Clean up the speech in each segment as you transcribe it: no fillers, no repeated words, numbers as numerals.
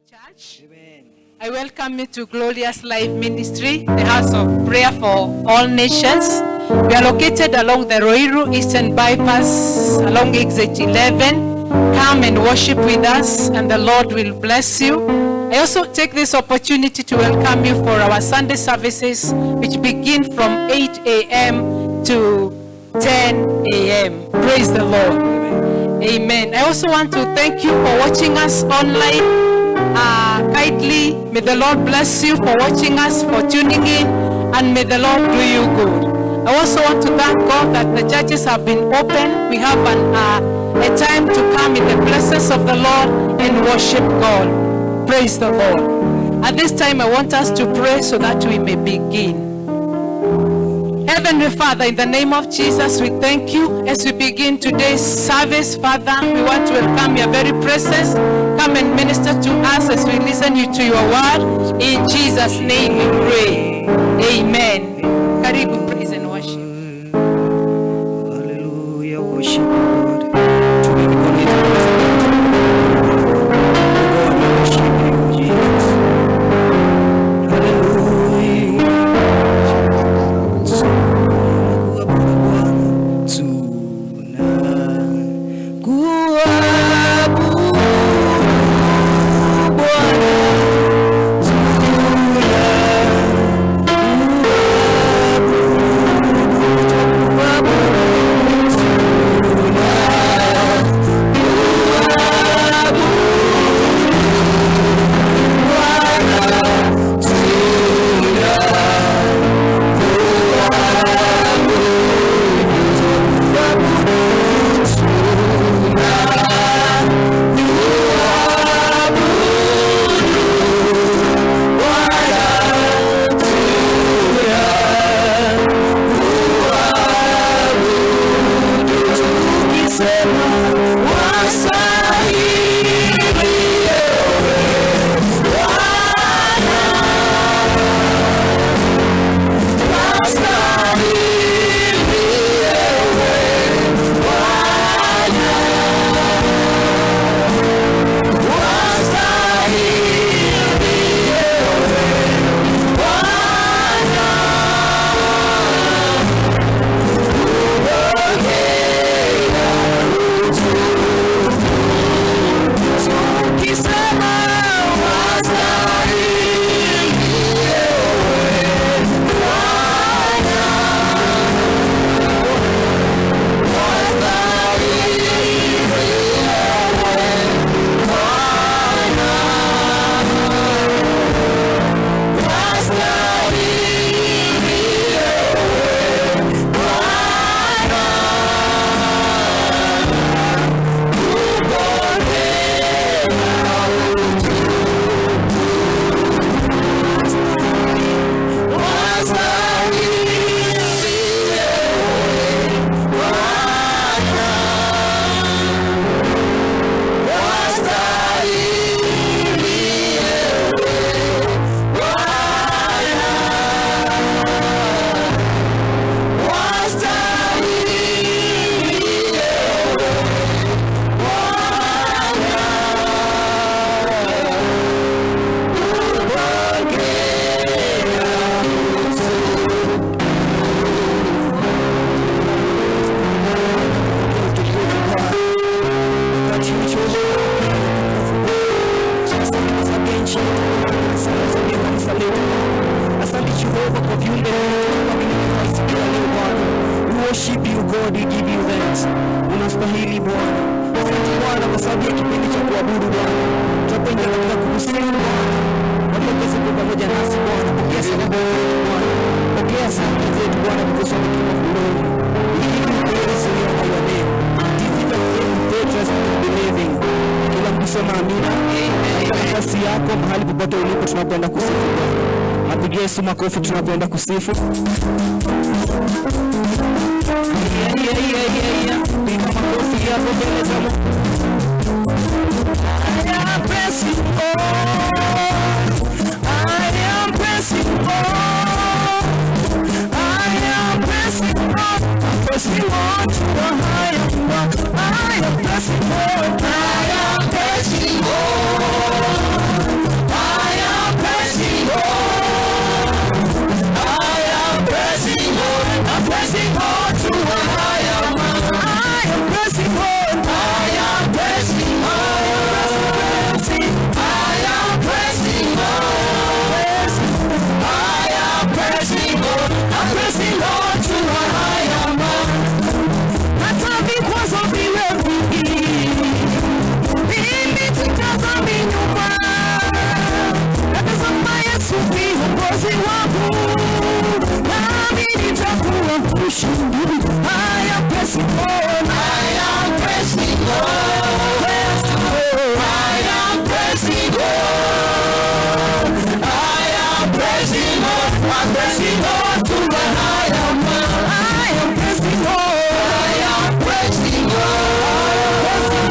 Church. Amen. I welcome you to Glorious Life Ministry, the house of prayer for all nations. We are located along the Ruiru Eastern Bypass, along exit 11. Come and worship with us, and the Lord will bless you. I also take this opportunity to welcome you for our Sunday services, which begin from 8 a.m. to 10 a.m. Praise the Lord. Amen. I also want to thank you for watching us online. Kindly, may the Lord bless you for watching us, for tuning in, and may the Lord do you good. I also want to thank God that the churches have been open. We have a time to come in the presence of the Lord and worship God. Praise the Lord. At this time, I want us to pray so that we may begin. Heavenly Father, in the name of Jesus, we thank you as we begin today's service. Father, we want to welcome your very presence. Come and minister to us as we listen to your word. In Jesus' name we pray. Amen. Karibu, praise and worship. Hallelujah, worship God. Makofi tunapoenda kusifu. Piga makofi hapo mbele za Mungu. I am pressing on to the higher mark. I am pressing on. ushindi. I am pressing on, I am pressing on, I am pressing on, I am pressing on, I'm pressing on to the higher mark. I am pressing on, I am pressing on,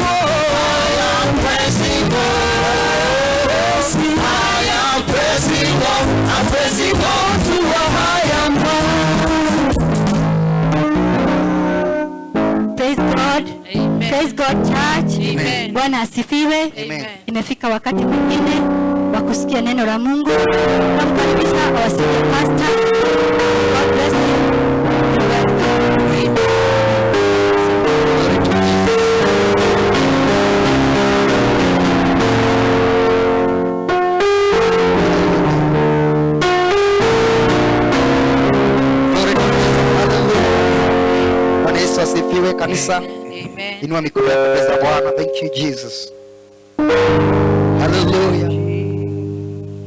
I am pressing on, I am pressing on, I'm pressing on to a higher mark. Praise God. Amen. Praise God church. Amen. Bwana asifiwe. Amen. Imefika wakati mwingine wa kusikia neno la Mungu. Namkaribisha our senior pastor. God bless you. You're welcome. Bwana Yesu asifiwe kanisa. Amen. Inua mikono yako mbele za Bwana. Thank you Jesus. Hallelujah.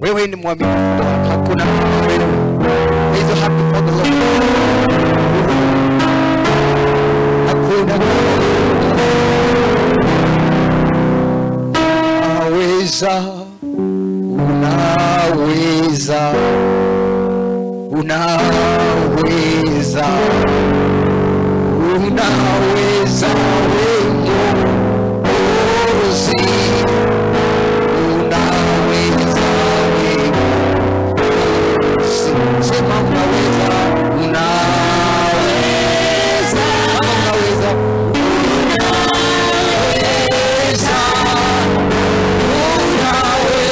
Wewe ni mwaminifu Bwana. Hakuna kama wewe. Raise your heart before the Lord. Hakuna kama wewe. Unaweza. Unaweza. Unaweza. Unaweza wewe Mwokozi, unaweza wewe Mwokozi. Sema unaweza, unaweza, unaweza, unaweza,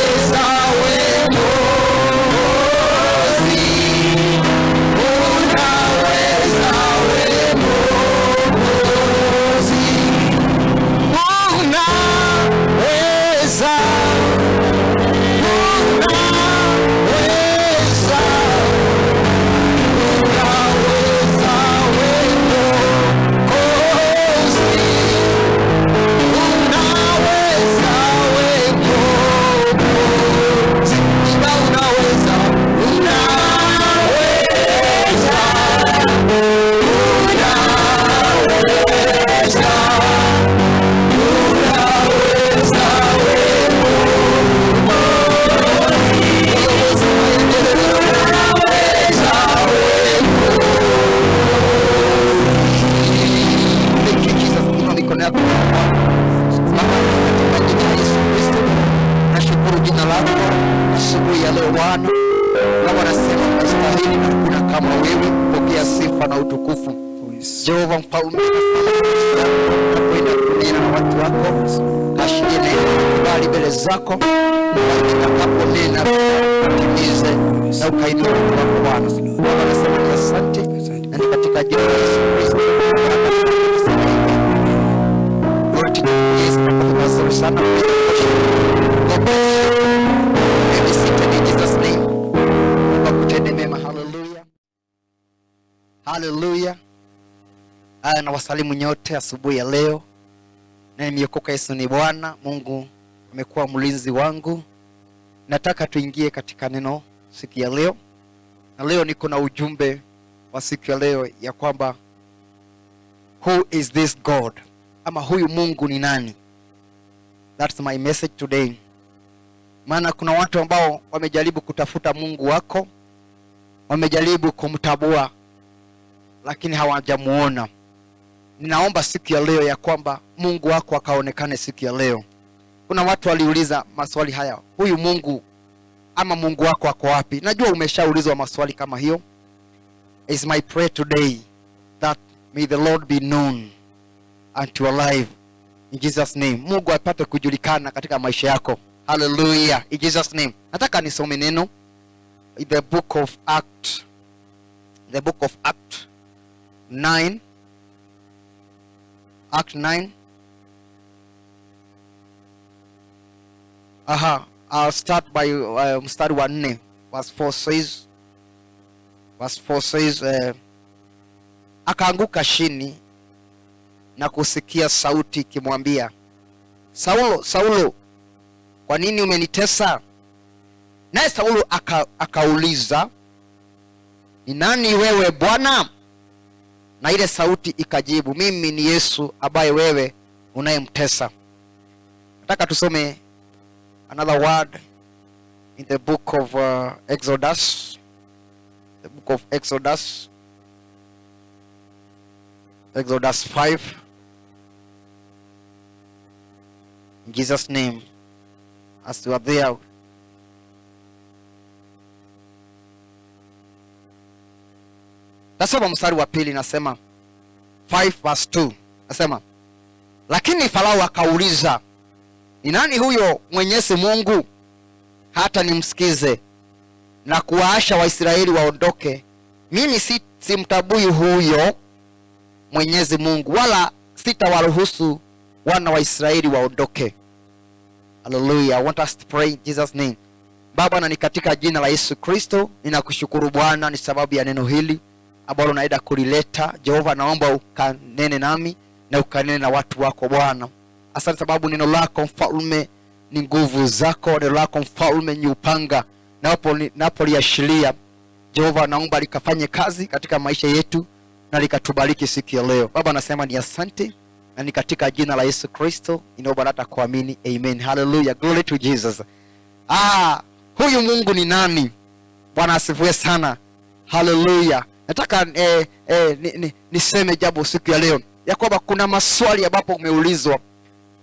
unaweza wewe Mwokozi, unaweza wewe Jehova mfalme, nakwenda kunena na watu wako, kashirie neno kibali mbele zako, nitakaponena timize na ukainua watu wako Bwana. Bwana nasema ni asante, na ni katika jina la Yesu Kristo. Glory to Jesus, tunapaswa sana kutende mema. Hallelujah. Hallelujah. Na wasalimu nyote asubuhi ya leo. Na nimeokoka, Yesu ni Bwana. Mungu amekuwa mlinzi wangu. Nataka tuingie katika neno siku ya leo. Na leo niko na ujumbe wa siku ya leo ya kwamba who is this God? Ama huyu Mungu ni nani? That's my message today. Maana kuna watu ambao wamejaribu kutafuta Mungu wako, wamejaribu kumtabua, lakini hawajamuona. Ninaomba siku ya leo ya kwamba Mungu wako akaonekane siku ya leo. Kuna watu waliuliza maswali haya, huyu Mungu ama Mungu wako ako wapi? Najua umeshaulizwa maswali kama hiyo. It's my prayer today that may the Lord be known unto your life in Jesus name. Mungu apate kujulikana katika maisha yako. Hallelujah. In Jesus name. Nataka nisome neno in the book of Acts. The book of Acts 9. Act 9. I'll start by mstari wa 4. Verse 4 says, akaanguka chini na kusikia sauti ikimwambia, Saulo, Saulo, kwa nini umenitesa? Naye Saulo akauliza, ni nani wewe Bwana? na ile sauti ikajibu, mimi ni Yesu ambaye wewe unayemtesa. Nataka tusome another word in the book of Exodus. The book of Exodus. Exodus 5. In Jesus' name, as you are there. Nasoma mstari wa pili, nasema 5 verse 2. Nasema, lakini Farao akauliza, ni nani huyo Mwenyezi Mungu hata nimsikize na kuwaasha Waisraeli waondoke? Mimi simtabui huyo Mwenyezi Mungu, wala sitawaruhusu wana wa Israeli waondoke. Hallelujah. I want us to pray in Jesus' name. Baba, na ni katika jina la Yesu Kristo ninakushukuru Bwana ni sababu ya neno hili ambalo naenda kulileta. Jehova, naomba ukanene nami na ukanene na watu wako Bwana. Asante sababu neno lako Mfalme ni nguvu zako, neno lako Mfalme ni upanga napoliashiria. Jehova, naomba likafanye kazi katika maisha yetu na likatubariki siku ya leo. Baba, nasema ni asante na ni katika jina la Yesu Kristo ninaomba na kuamini. Amen. Hallelujah. Glory to Jesus. Huyu Mungu ni nani? Bwana asifiwe sana. Hallelujah. Nataka niseme jambo siku ya leo ya kwamba kuna maswali ambapo umeulizwa,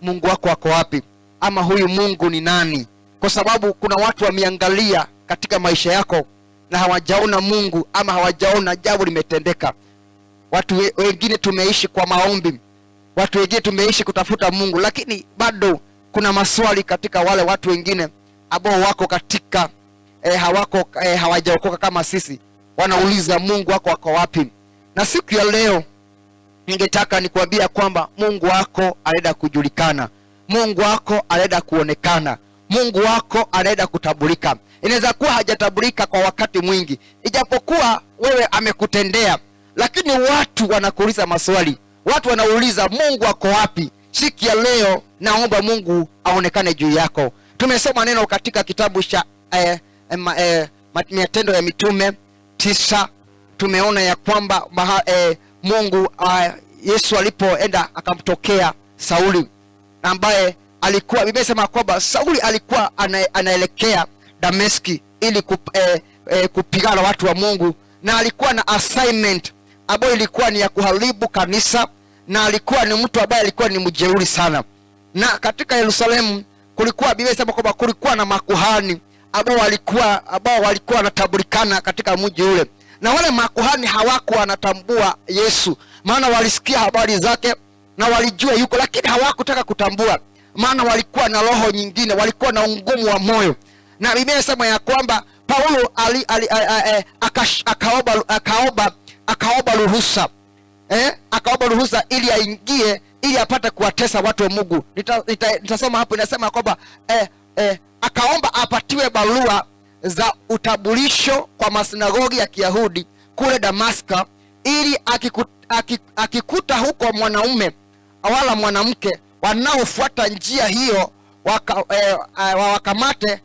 Mungu wako wako wapi? Ama huyu Mungu ni nani? Kwa sababu kuna watu wameangalia katika maisha yako na hawajaona Mungu ama hawajaona jambo limetendeka. Watu wengine tumeishi kwa maombi, watu wengine tumeishi kutafuta Mungu, lakini bado kuna maswali katika wale watu wengine ambao wako katika hawajaokoka kama sisi. Wanauliza Mungu wako wako wapi? Na siku ya leo ningetaka nikuambia kwamba Mungu wako anaenda kujulikana. Mungu wako anaenda kuonekana. Mungu wako anaenda kutambulika. Inaweza kuwa hajatambulika kwa wakati mwingi, ijapokuwa wewe amekutendea, lakini watu wanakuuliza maswali. Watu wanauliza Mungu wako wapi? Siku ya leo naomba Mungu aonekane juu yako. Tumesoma neno katika kitabu cha Matendo ya Mitume 9. Tumeona ya kwamba Mungu Yesu alipoenda akamtokea Sauli, ambaye alikuwa, Biblia inasema kwamba Sauli alikuwa anaelekea Dameski ili kupigana watu wa Mungu, na alikuwa na assignment ambayo ilikuwa ni ya kuharibu kanisa, na alikuwa ni mtu ambaye alikuwa ni mjeuri sana. Na katika Yerusalemu kulikuwa, Biblia inasema kwamba kulikuwa na makuhani ambao walikuwa wanatambulikana katika mji ule, na wale makuhani hawakuwa wanatambua Yesu, maana walisikia habari zake na walijua yuko, lakini hawakutaka kutambua, maana walikuwa na roho nyingine, walikuwa na ungumu wa moyo. Na Biblia inasema ya kwamba Paulo akaomba ruhusa, akaomba ruhusa ili aingie, ili apate kuwatesa watu wa Mungu. Nitasoma hapo, inasema kwamba akaomba apatiwe barua za utambulisho kwa masinagogi ya Kiyahudi kule Damaska, ili akikuta huko mwanaume wala mwanamke wanaofuata njia hiyo wakamate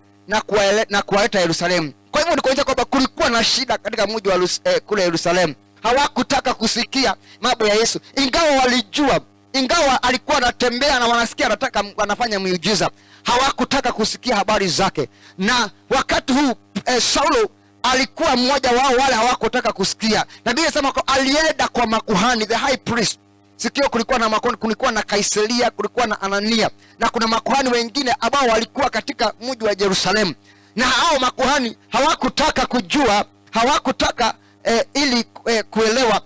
na kuwaleta Yerusalemu. Kwa hivyo ni kuonyesha kwamba kulikuwa na shida katika mji wa kule Yerusalemu. Hawakutaka kusikia mambo ya Yesu, ingawa walijua, ingawa alikuwa anatembea na wanasikia anafanya miujiza, hawakutaka kusikia habari zake. Na wakati huu Saulo alikuwa mmoja wao wale hawakutaka kusikia. Na Biblia inasema alienda kwa makuhani, the high priest. Sikio, kulikuwa na makuhani, kulikuwa na Kaisaria, kulikuwa na Anania, na kuna makuhani wengine ambao walikuwa katika mji wa Yerusalemu. Na hao makuhani hawakutaka kujua, hawakutaka ili kuelewa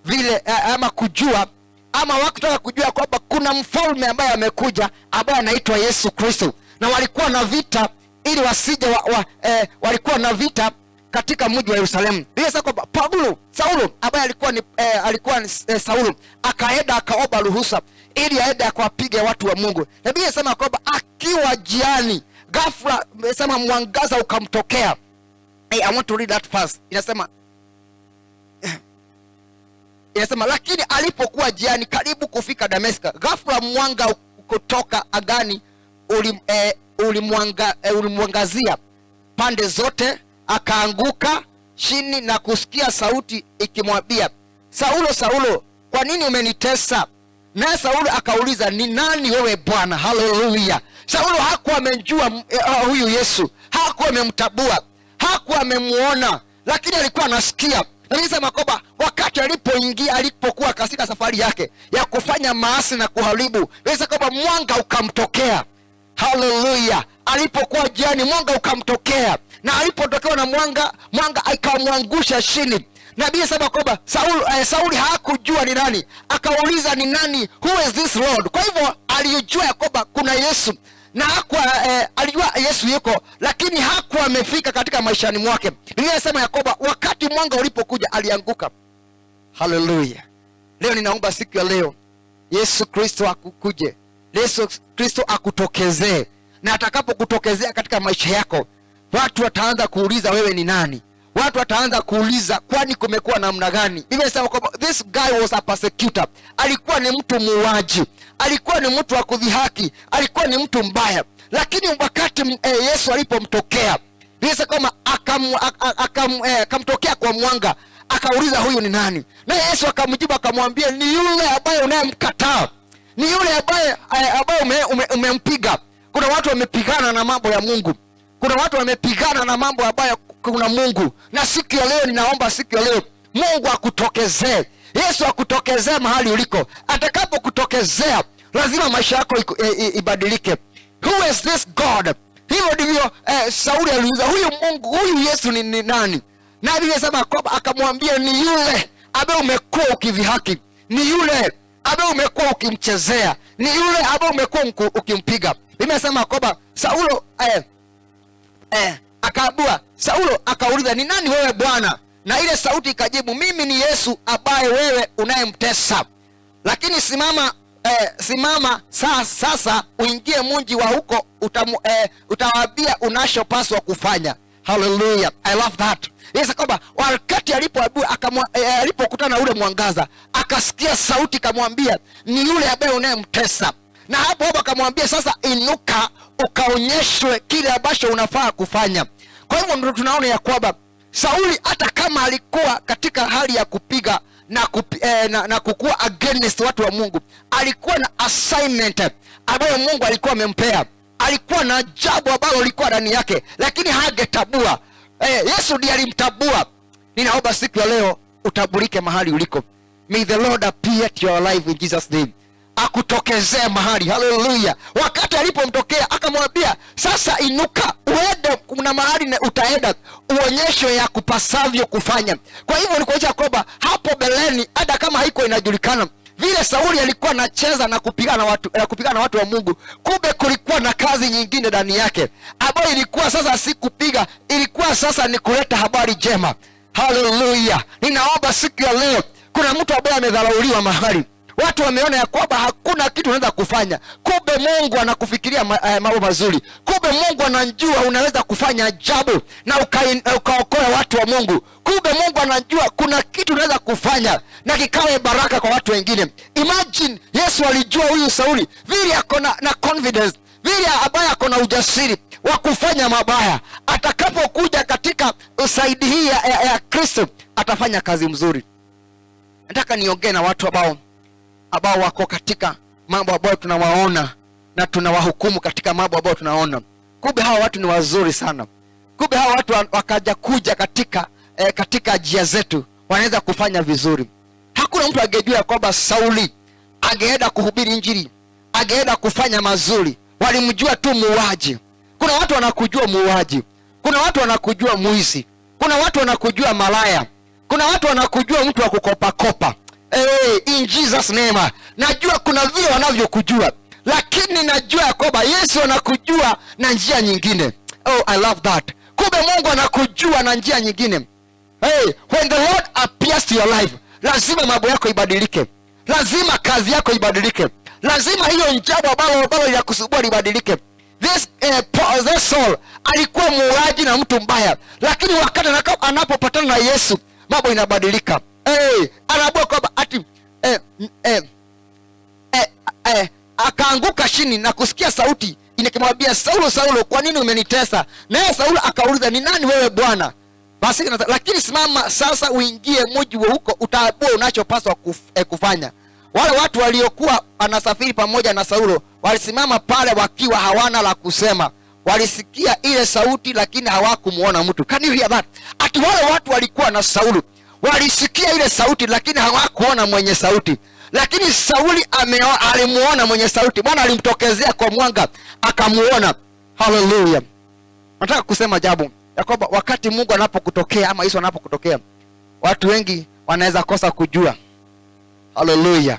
vile ama kujua, ama hawakutaka kujua kwamba kuna mfalme ambaye amekuja ambaye anaitwa Yesu Kristo. Na walikuwa na vita ili wasije walikuwa na vita katika mji wa Yerusalemu. Biblia kwamba Saulo ambaye alikuwa ni Saulo akaenda akaomba ruhusa ili aende akawapige watu wa Mungu. Na Biblia inasema kwamba akiwa jiani ghafla inasema mwangaza ukamtokea. I want to read that first. Inasema lakini alipokuwa jiani karibu kufika Dameska, ghafla mwanga kutoka angani ulimwangazia pande zote, akaanguka chini na kusikia sauti ikimwambia, Saulo, Saulo, kwa nini umenitesa? Naye Saulo akauliza, ni nani wewe Bwana? Haleluya. Saulo hakuwa amemjua huyu Yesu, hakuwa amemtabua, hakuwa amemuona, lakini alikuwa anasikia. Nilisema kwamba wakati alipokuwa katika safari yake ya kufanya maasi na kuharibu, nilisema kwamba mwanga ukamtokea. Haleluya. Alipokuwa jiani, mwanga ukamtokea, na alipotokewa na mwanga ikamwangusha chini. Nabii anasema kwamba Sauli hakujua ni nani, akauliza ni nani, who is this Lord? Kwa hivyo alijua kwamba kuna Yesu, na alijua Yesu yuko, lakini hakuwa amefika katika maishani mwake. Biblia inasema ya kwamba wakati mwanga ulipokuja alianguka. Haleluya. Leo ninaomba siku ya leo Yesu Kristo akukuje, Yesu Kristo akutokezee, na atakapokutokezea katika maisha yako, watu wataanza kuuliza wewe ni nani. Watu wataanza kuuliza kwani kumekuwa namna gani? Biblia inasema kwamba this guy was a persecutor. Alikuwa ni mtu muuaji, alikuwa ni mtu wa kudhihaki, alikuwa ni mtu mbaya. Lakini wakati Yesu alipomtokea, Biblia inasema akamtokea kwa mwanga, akauliza huyu ni nani? Na Yesu akamjibu akamwambia, ni yule ambaye unayemkataa, ni yule ambaye umempiga. Kuna watu wamepigana na mambo ya Mungu. Kuna watu wamepigana na mambo ambayo kuna Mungu. Na siku ya leo ninaomba siku ya leo Mungu akutokezee. Yesu akutokezee mahali uliko. Atakapokutokezea lazima maisha yako ibadilike. Who is this God? Hivyo ndivyo Sauli aliuliza, huyu Mungu, huyu Yesu ni nani? Na Biblia inasema kwamba akamwambia, ni yule ambaye umekuwa ukidhihaki, ni yule ambaye umekuwa ukimchezea, ni yule ambaye umekuwa ukimpiga. Biblia inasema kwamba Saulo akaabua. Saulo akauliza, ni nani wewe Bwana? Na ile sauti ikajibu, mimi ni Yesu ambaye wewe unayemtesa. Lakini simama sasa uingie mji wa huko, utawaambia unachopaswa kufanya. Hallelujah. I love that. Yesu kwamba wakati alipokutana na ule mwangaza, akasikia sauti kamwambia, ni yule ambaye unayemtesa. Na hapo akamwambia, sasa inuka ukaonyeshwe kile ambacho unafaa kufanya. Kwa hivyo ndio tunaona ya kwamba Sauli hata kama alikuwa katika hali ya kupiga na kukua against watu wa Mungu, alikuwa na assignment ambayo Mungu alikuwa amempea. Alikuwa na jambo ambalo lilikuwa ndani yake, lakini hagetabua. Yesu ndiye alimtabua. Ninaomba siku ya leo utabulike mahali uliko. May the Lord appear to your life in Jesus name. Akutokezee mahali. Hallelujah. Wakati alipomtokea akamwambia, sasa inuka uende, kuna mahali utaenda uonyesho ya kupasavyo kufanya. Kwa hivyo nikuonyesha kwamba hapo beleni, hata kama haiko inajulikana vile Sauli alikuwa anacheza na kupigana na watu wa Mungu, kumbe kulikuwa na kazi nyingine ndani yake ambayo ilikuwa sasa si kupiga, ilikuwa sasa ni kuleta habari njema. Hallelujah. Ninaomba siku ya leo, kuna mtu ambaye amedharauliwa mahali, watu wameona ya kwamba hakuna kitu unaweza kufanya, kumbe Mungu anakufikiria mambo mazuri. Kumbe Mungu anajua unaweza kufanya ajabu na ukaokoa watu wa Mungu. Kumbe Mungu anajua kuna kitu unaweza kufanya na kikawe baraka kwa watu wengine. Imagine Yesu alijua huyu Sauli vile ako na confidence, vile ambaye ako na ujasiri wa kufanya mabaya. Atakapokuja katika usaidi hii ya Kristo, atafanya kazi mzuri. Nataka niongee na watu ambao wako katika mambo ambayo tunawaona na tunawahukumu katika mambo ambayo tunaona. Kumbe hawa watu ni wazuri sana. Kumbe hawa watu kuja katika njia zetu wanaweza kufanya vizuri. Hakuna mtu angejua kwamba Sauli angeenda kuhubiri Injili, angeenda kufanya mazuri. Walimjua tu muuaji. Kuna watu wanakujua muuaji, kuna watu wanakujua muizi, kuna watu wanakujua malaya, kuna watu wanakujua mtu wa kukopa. In Jesus name. Najua kuna vile wanavyokujua, lakini najua kwamba Yesu anakujua na njia nyingine. Oh, I love that. Kumbe Mungu anakujua na njia nyingine. When the Lord appears to your life, lazima mambo yako ibadilike. Lazima kazi yako ibadilike. Lazima hiyo njabo ambalo ya kusubua libadilike. This Saul alikuwa muuaji na mtu mbaya, lakini wakati anapopatana na Yesu, mambo inabadilika. Anaambia kwamba ati akaanguka chini na kusikia sauti inakimwambia, Saulo, Saulo, kwa nini umenitesa? Naye Saulo akauliza, ni nani wewe Bwana? Basi lakini simama sasa uingie mji huko, utaabua unachopaswa kufanya. Wale watu waliokuwa anasafiri pamoja na Saulo walisimama pale wakiwa hawana la kusema. Walisikia ile sauti lakini hawakumuona mtu. Can you hear that? Ati wale watu walikuwa na Saulo, walisikia ile sauti lakini hawakuona mwenye sauti. Lakini Sauli alimuona mwenye sauti. Bwana alimtokezea kwa mwanga akamuona. Hallelujah. Nataka kusema jambo ya kwamba wakati Mungu anapokutokea ama Yesu anapokutokea, watu wengi wanaweza kosa kujua. Hallelujah.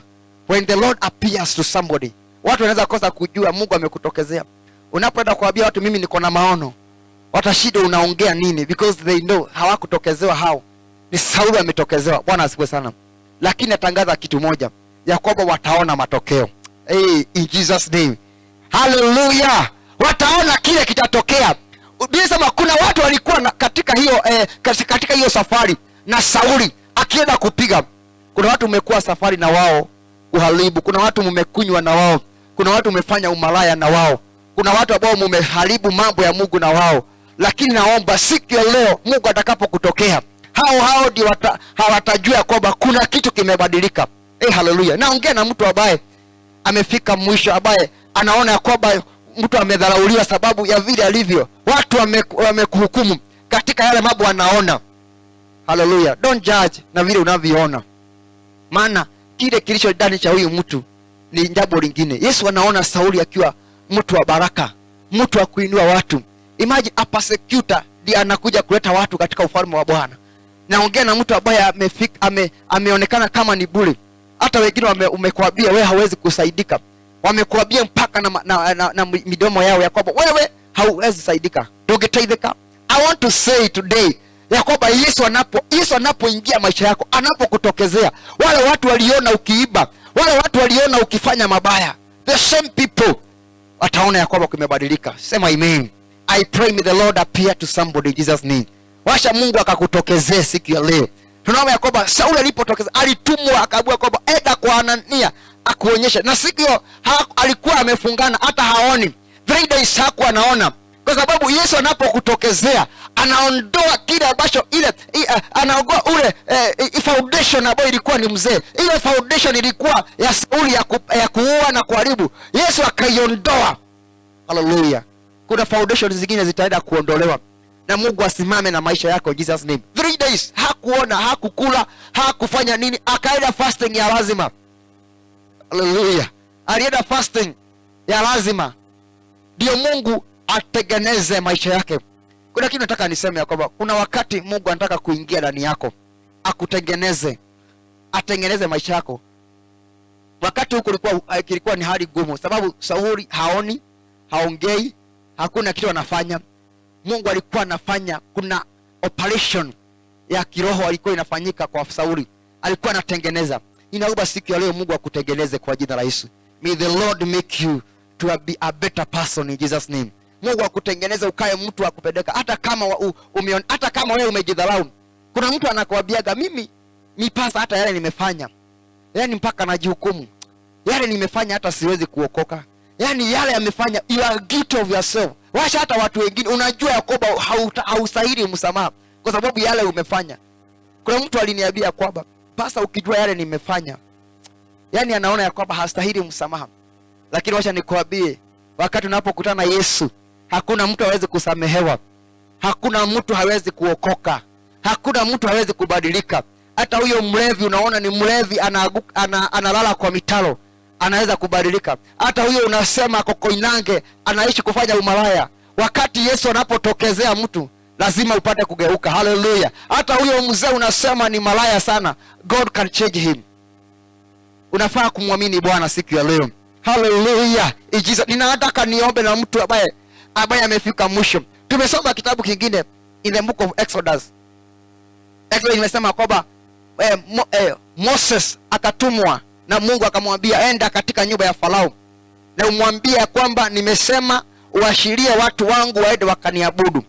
When the Lord appears to somebody, watu wanaweza kosa kujua Mungu amekutokezea. Unapoenda kuambia watu mimi niko na maono, watashida unaongea nini, because they know hawakutokezewa hao. Ni Sauli ametokezewa. Bwana asifiwe sana. Lakini atangaza kitu moja, ya kwamba wataona matokeo. In Jesus name. Hallelujah. Wataona kile kitatokea. Biblia kuna watu walikuwa katika hiyo safari na Sauli akienda kupiga. Kuna watu mmekuwa safari na wao uharibu. Kuna watu mmekunywa na wao. Kuna watu mmefanya umalaya na wao. Kuna watu ambao mmeharibu mambo ya Mungu na wao. Lakini naomba siku ya leo Mungu atakapokutokea, hao ndio hawatajua kwamba kuna kitu kimebadilika. Hallelujah. Naongea na mtu ambaye amefika mwisho, ambaye anaona ya kwamba mtu amedharauliwa sababu ya vile alivyo. Watu wamekuhukumu katika yale mambo anaona. Hallelujah. Don't judge na vile unavyoona, maana kile kilicho ndani cha huyu mtu ni jambo lingine. Yesu anaona Sauli akiwa mtu wa baraka, mtu wa kuinua watu. Imagine a persecutor ndiye anakuja kuleta watu katika ufalme wa Bwana. Naongea na mtu ambaye ameonekana kama ni bure. Hata wengine umekuambia wewe hauwezi kusaidika. Wamekuambia mpaka na midomo yao ya kwamba wewe hauwezi saidika. Dogeteideka. I want to say today ya kwamba Yesu anapoingia maisha yako, anapokutokezea, wale watu waliona ukiiba, wale watu waliona ukifanya mabaya, the same people wataona ya kwamba kumebadilika. Sema amen. I pray may the Lord appear to somebody in Jesus name. Washa Mungu akakutokezee siku ya leo. Tunaona ya kwamba Sauli alipotokeza alitumwa akaambiwa kwamba enda kwa Anania akuonyesha. Na siku hiyo alikuwa amefungana hata haoni. 3 days hakuwa anaona. Kwa sababu Yesu anapokutokezea anaondoa kile ambacho anaondoa ule foundation ambayo ilikuwa ni mzee. Ile foundation ilikuwa ya Sauli ya kuua na kuharibu. Yesu akaiondoa. Hallelujah. Kuna foundation zingine zitaenda kuondolewa. Na Mungu asimame na maisha yako in Jesus name. 3 days hakuona, hakukula, hakufanya nini, akaenda fasting ya lazima. Hallelujah. Alienda fasting ya lazima ndio Mungu atengeneze maisha yake. Kuna kitu nataka niseme ya kwamba kuna wakati Mungu anataka kuingia ndani yako, akutengeneze, atengeneze maisha yako. Wakati huko kilikuwa ni hali gumu, sababu Sauli haoni, haongei, hakuna kitu anafanya. Mungu alikuwa anafanya, kuna operation ya kiroho alikuwa inafanyika kwa Sauli. Alikuwa anatengeneza. Ninaomba siku ya leo Mungu akutengeneze kwa jina la Yesu. May the Lord make you to be a better person in Jesus name. Mungu akutengeneze ukae mtu wa kupendeka, hata kama wewe umejidharau. Kuna mtu anakuambiaga mimi mipasa hata yale nimefanya. Yaani mpaka najihukumu. Yale nimefanya hata siwezi kuokoka. Yaani yale amefanya, you are guilty of yourself. Washa hata watu wengine unajua ya kwamba haustahili msamaha kwa sababu yale umefanya. Kuna mtu aliniambia kwamba pasa ukijua yale nimefanya, yaani anaona ya kwamba hastahili msamaha. Lakini wacha nikwambie, wakati unapokutana na Yesu, hakuna mtu hawezi kusamehewa. Hakuna mtu hawezi kuokoka. Hakuna mtu hawezi kubadilika. Hata huyo mlevi unaona ni mlevi analala kwa mitalo, anaweza kubadilika. Hata huyo unasema kokoinange anaishi kufanya umalaya, wakati Yesu anapotokezea mtu lazima upate kugeuka. Hallelujah. Hata huyo mzee unasema ni malaya sana, God can change him. Unafaa kumwamini Bwana siku ya leo. Hallelujah. Ninataka niombe na mtu ambaye amefika mwisho. Tumesoma kitabu kingine in the book of Exodus. Exodus imesema kwamba Moses akatumwa na Mungu akamwambia enda katika nyumba ya Farao na umwambie kwamba nimesema uashirie watu wangu waende wakaniabudu.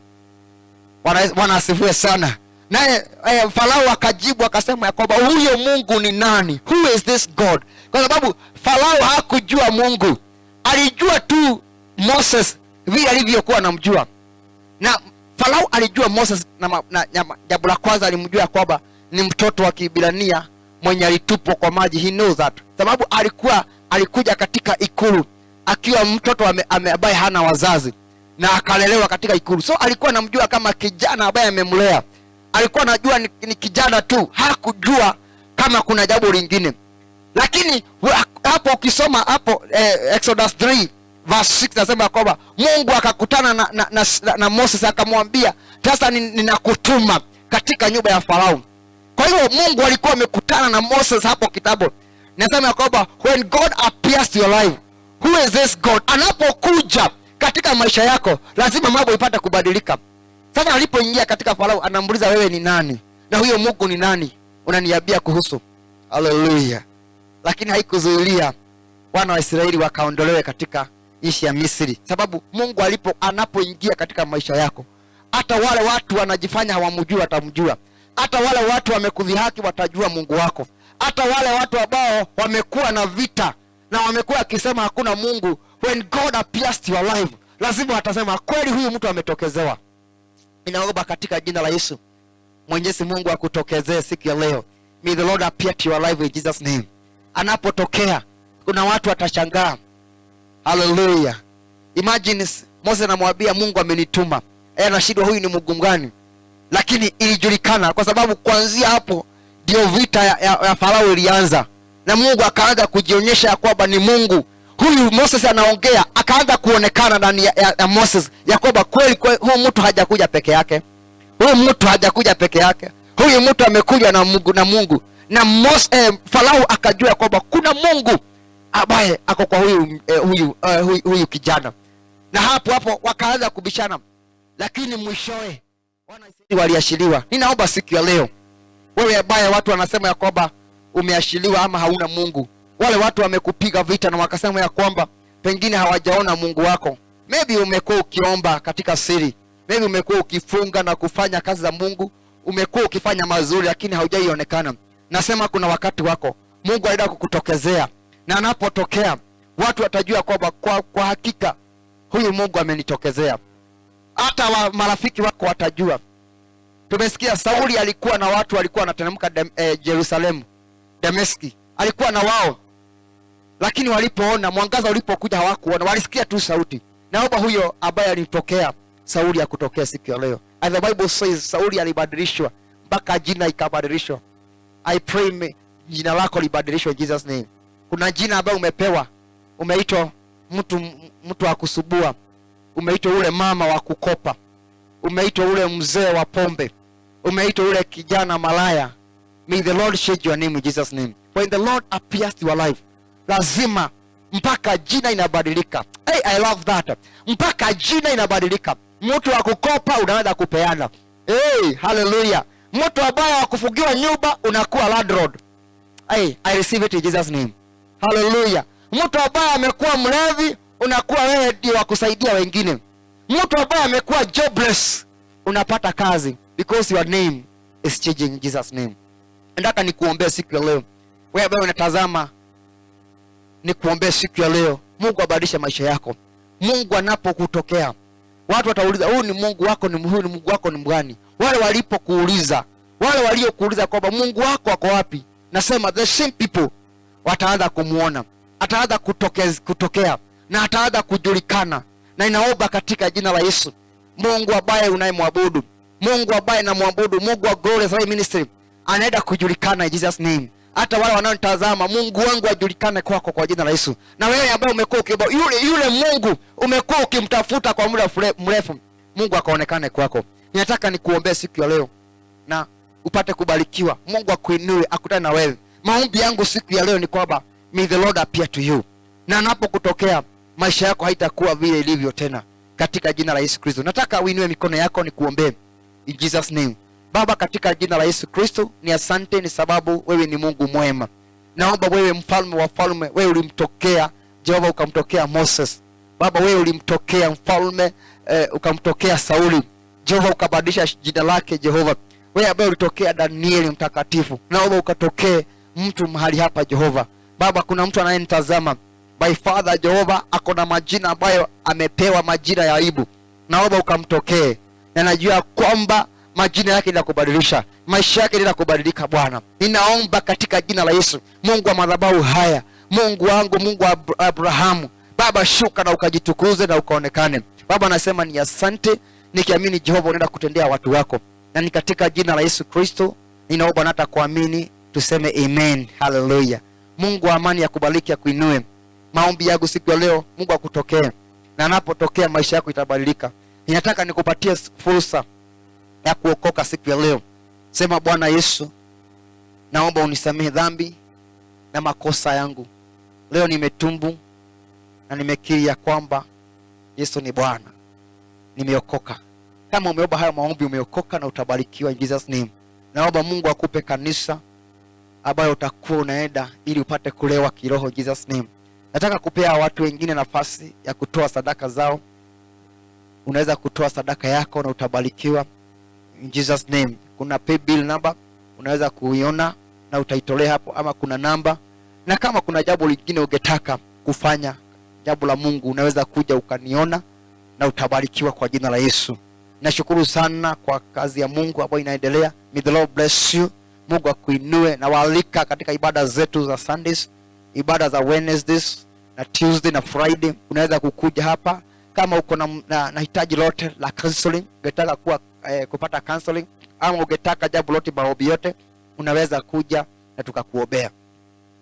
Bwana asifiwe sana. Naye Farao akajibu akasema kwamba huyo Mungu ni nani? Who is this God? Kwa sababu Farao hakujua Mungu. Alijua tu Moses vile alivyokuwa anamjua. Na Farao alijua Moses, na jambo la kwanza alimjua kwamba ni mtoto wa Kiebrania mwenye alitupwa kwa maji. He knows that. Sababu alikuja katika ikulu akiwa mtoto ambaye hana wazazi na akalelewa katika ikulu. So alikuwa anamjua kama kijana ambaye amemlea. Alikuwa anajua ni kijana tu, hakujua kama kuna jambo lingine. Lakini hapo ukisoma hapo Exodus 3 verse 6 nasema kwamba Mungu akakutana na Moses akamwambia, sasa ninakutuma katika nyumba ya Farao. Kwa hiyo Mungu alikuwa amekutana na Moses hapo kitabu. Nasema kwamba when God appears to your life, who is this God? Anapokuja katika maisha yako lazima mambo ipate kubadilika. Sasa alipoingia katika Farao anamuuliza, wewe ni nani? Na huyo Mungu ni nani unaniambia kuhusu? Hallelujah. Lakini haikuzuilia wana wa Israeli wakaondolewe katika nchi ya Misri. Sababu Mungu anapoingia katika maisha yako, hata wale watu wanajifanya hawamjui watamjua. Hata wale watu wamekudhihaki watajua Mungu wako. Hata wale watu ambao wamekuwa na vita na wamekuwa akisema hakuna Mungu, when God appears to your life, lazima watasema kweli huyu mtu ametokezewa. Ninaomba katika jina la Yesu, Mwenyezi Mungu akutokezee siku ya leo. May the Lord appear to your life in Jesus name. Anapotokea kuna watu watashangaa. Hallelujah. Imagine Moses anamwambia Mungu amenituma. Anashindwa huyu ni Mungu gani? Lakini ilijulikana kwa sababu kuanzia hapo ndio vita ya Farao ilianza. Na Mungu akaanza kujionyesha kwamba ni Mungu. Huyu Moses anaongea, akaanza kuonekana ndani ya Moses ya kwamba kweli huyu mtu hajakuja peke yake. Huyu mtu hajakuja peke yake. Huyu mtu amekuja na Mungu. Na Farao akajua kwamba kuna Mungu ambaye ako kwa huyu kijana. Na hapo wakaanza kubishana. Lakini mwishowe wana Israeli waliashiliwa. Ninaomba siku ya leo, wewe ambaye watu wanasema ya kwamba umeashiliwa ama hauna Mungu, wale watu wamekupiga vita na wakasema ya kwamba pengine hawajaona Mungu wako. Maybe umekuwa ukiomba katika siri, maybe umekuwa ukifunga na kufanya kazi za Mungu, umekuwa ukifanya mazuri lakini haujaionekana. Nasema kuna wakati wako Mungu anaenda kukutokezea, na anapotokea watu watajua kwamba kwa hakika huyu Mungu amenitokezea. Hata marafiki wako watajua. Tumesikia Sauli alikuwa na watu walikuwa wanateremka Jerusalemu, Dameski. Alikuwa na wao. Lakini walipoona mwangaza ulipokuja hawakuona, walisikia tu sauti. Naomba huyo ambaye alitokea Sauli akutokea siku ya leo. And the Bible says Sauli alibadilishwa mpaka jina ikabadilishwa. I pray jina lako libadilishwe in Jesus name. Kuna jina ambayo umepewa, umeitwa mtu wa kusubua, umeitwa ule mama wa kukopa, umeitwa ule mzee wa pombe, umeitwa ule kijana malaya. May the Lord change your name in Jesus name. When the Lord appears to your life, lazima mpaka jina inabadilika. Hey, I love that. Mpaka jina inabadilika. Mtu wa kukopa unaanza kupeana. Hey, hallelujah. Mtu ambaye wa kufugiwa nyumba unakuwa landlord. Hey, I receive it in Jesus name. Hallelujah. Mtu ambaye amekuwa mlevi unakuwa wewe ndio wa kusaidia wengine. Mtu ambaye amekuwa jobless unapata kazi because your name is changing in Jesus name. Nataka nikuombee siku ya leo. Wewe ambaye unatazama, nikuombee siku ya leo. Mungu abadilishe maisha yako. Mungu anapokutokea, watu watauliza, huyu ni Mungu wako ni Mungu wako ni mgani? Wale walipokuuliza, wale waliokuuliza kwamba Mungu wako wako wapi? Nasema the same people wataanza kumuona. Ataanza kutokea na ataanza kujulikana. Na inaomba katika jina la Yesu, Mungu ambaye unayemwabudu, Mungu ambaye namwabudu, Mungu wa Glorious Life Ministry, anaenda kujulikana in Jesus name. Hata wale wanaotazama, Mungu wangu ajulikane kwako kwa jina la Yesu. Na wewe ambaye umekuwa yule Mungu umekuwa ukimtafuta kwa muda mrefu, Mungu akaonekane kwako. Ninataka nikuombee siku ya leo na upate kubarikiwa. Mungu akuinue, akutane na wewe. Maombi yangu siku ya leo ni kwamba may the Lord appear to you. Na anapokutokea maisha yako haitakuwa vile ilivyo tena katika jina la Yesu Kristo. Nataka uinue mikono yako nikuombee in Jesus name. Baba, katika jina la Yesu Kristo, ni asante ni sababu wewe ni Mungu mwema. Naomba wewe mfalme wa falme, wewe ulimtokea Jehova ukamtokea Moses. Baba, wewe ulimtokea mfalme ukamtokea Sauli. Jehova ukabadilisha jina lake Jehova. Wewe ambaye ulitokea Danieli mtakatifu, naomba ukatokee mtu mahali hapa Jehova. Baba, kuna mtu anayenitazama, by Father Jehova ako na majina ambayo amepewa majina ya aibu. Naomba ukamtokee. na najua kwamba majina yake ninakubadilisha, maisha yake ninakubadilika. Bwana, ninaomba katika jina la Yesu, Mungu wa madhabahu haya, Mungu wangu, Mungu wa Abrahamu, Baba, shuka na ukajitukuze na ukaonekane. Baba, nasema ni asante, nikiamini Jehova unaenda kutendea watu wako, na ni katika jina la Yesu Kristo ninaomba na hata kuamini, tuseme amen. Hallelujah. Mungu wa amani akubariki, akuinue. Maombi yangu siku ya leo, Mungu akutokee, na anapotokea maisha yako itabadilika. Ninataka nikupatie fursa ya kuokoka siku ya leo. Sema, Bwana Yesu, naomba unisamehe dhambi na makosa yangu. Leo nimetumbu na nimekiri ya kwamba Yesu ni Bwana. Nimeokoka. Kama umeomba hayo maombi, umeokoka na utabarikiwa in Jesus name. Naomba Mungu akupe kanisa ambayo utakuwa unaenda ili upate kulewa kiroho in Jesus name. Nataka kupea watu wengine nafasi ya kutoa sadaka zao. Unaweza kutoa sadaka yako na utabarikiwa in Jesus name. Kuna pay bill number unaweza kuiona na utaitolea hapo, ama kuna namba. Na kama kuna jambo lingine ungetaka kufanya, jambo la Mungu, unaweza kuja ukaniona na utabarikiwa kwa jina la Yesu. Nashukuru sana kwa kazi ya Mungu ambayo inaendelea. May the Lord bless you. Mungu akuinue, na waalika katika ibada zetu za Sundays, ibada za Wednesdays na Tuesday na Friday. Unaweza kukuja hapa kama uko na hitaji lote la counseling, ungetaka kupata counseling, ama ungetaka jambo lote, maombi yote, unaweza kuja na tukakuombea.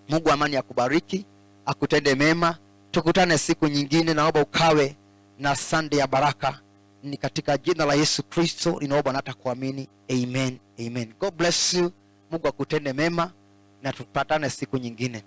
Mungu amani akubariki, akutende mema. Tukutane siku nyingine. Naomba ukawe na Sunday ya baraka. Ni katika jina la Yesu Kristo ninaomba na hata kuamini. Amen. Amen. God bless you. Mungu akutende mema na tupatane siku nyingine.